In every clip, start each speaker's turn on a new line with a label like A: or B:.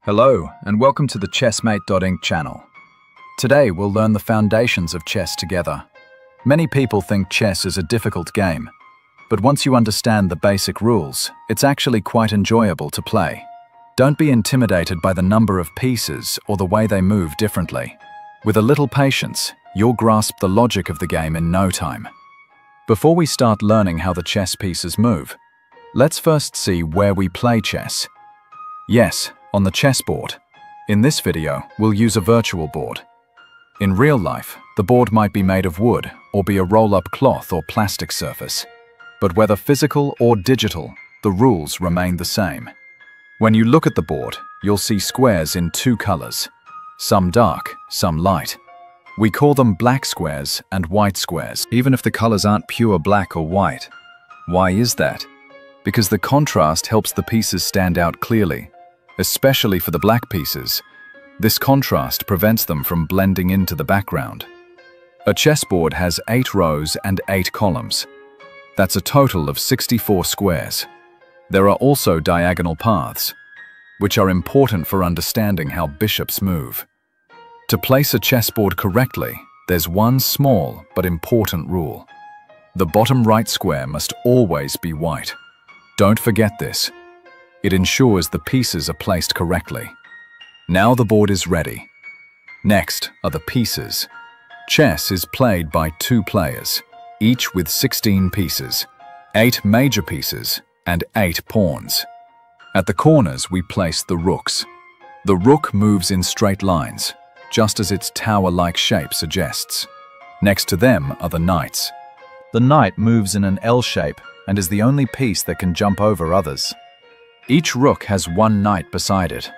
A: Hello, and welcome to the ChessMate.ink channel. Today, we'll learn the foundations of chess together. Many people think chess is a difficult game, but once you understand the basic rules, it's actually quite enjoyable to play. Don't be intimidated by the number of pieces or the way they move differently. With a little patience, you'll grasp the logic of the game in no time. Before we start learning how the chess pieces move, let's first see where we play chess. Yes, on the chessboard. In this video, we'll use a virtual board. In real life, the board might be made of wood or be a roll-up cloth or plastic surface. But whether physical or digital, the rules remain the same. When you look at the board, you'll see squares in two colors, some dark, some light. We call them black squares and white squares, even if the colors aren't pure black or white. Why is that? Because the contrast helps the pieces stand out clearly. Especially for the black pieces, this contrast prevents them from blending into the background. A chessboard has 8 rows and 8 columns. That's a total of 64 squares. There are also diagonal paths, which are important for understanding how bishops move. To place a chessboard correctly, there's one small but important rule. The bottom right square must always be white. Don't forget this. It ensures the pieces are placed correctly. Now the board is ready. Next are the pieces. Chess is played by 2 players, each with 16 pieces, 8 major pieces, and 8 pawns. At the corners, we place the rooks. The rook moves in straight lines, just as its tower-like shape suggests. Next to them are the knights. The knight moves in an L shape and is the only piece that can jump over others. Each rook has one knight beside it.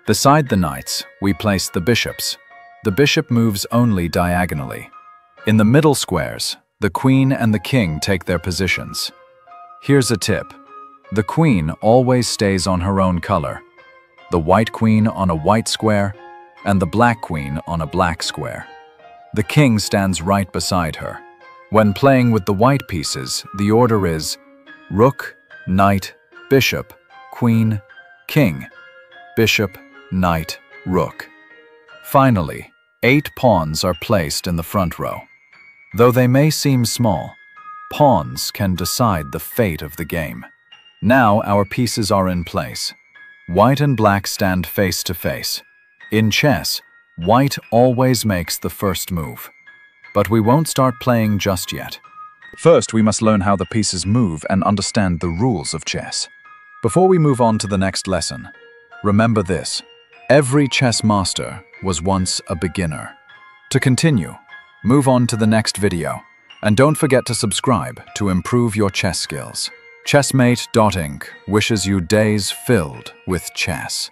A: Beside the knights, we place the bishops. The bishop moves only diagonally. In the middle squares, the queen and the king take their positions. Here's a tip. The queen always stays on her own color. The white queen on a white square, and the black queen on a black square. The king stands right beside her. When playing with the white pieces, the order is rook, knight, bishop, queen, king, bishop, knight, rook. Finally, 8 pawns are placed in the front row. Though they may seem small, pawns can decide the fate of the game. Now our pieces are in place. White and black stand face to face. In chess, white always makes the first move. But we won't start playing just yet. First, we must learn how the pieces move and understand the rules of chess. Before we move on to the next lesson, remember this: every chess master was once a beginner. To continue, move on to the next video, and don't forget to subscribe to improve your chess skills. ChessMate.ink wishes you days filled with chess.